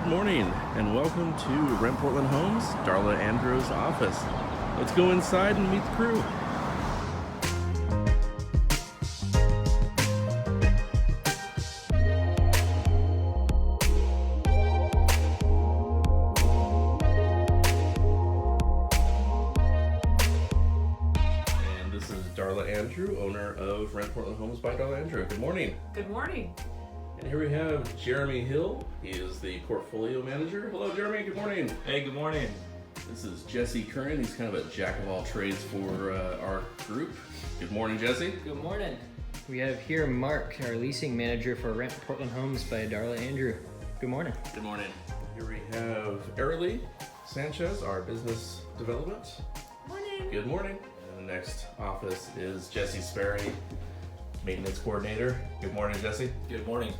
morning, and welcome to Rent Portland Homes, Darla Andrew's office. Let's go inside and meet the crew. And this is Darla Andrew, owner of Rent Portland Homes by Darla Andrew. Good morning. Good morning. And here we have Jeremy Hill. He is the portfolio manager. Hello, Jeremy. Good morning. Hey, good morning. This is Jessy Curren. He's kind of a jack of all trades for our group. Good morning, Jessy. Good morning. We have here Mark, our leasing manager for Rent Portland Homes by Darla Andrew. Good morning. Good morning. Here we have Sanchez, our business development. Morning. Good morning. And the next office is Jessy Sperry, maintenance coordinator. Good morning, Jessy. Good morning.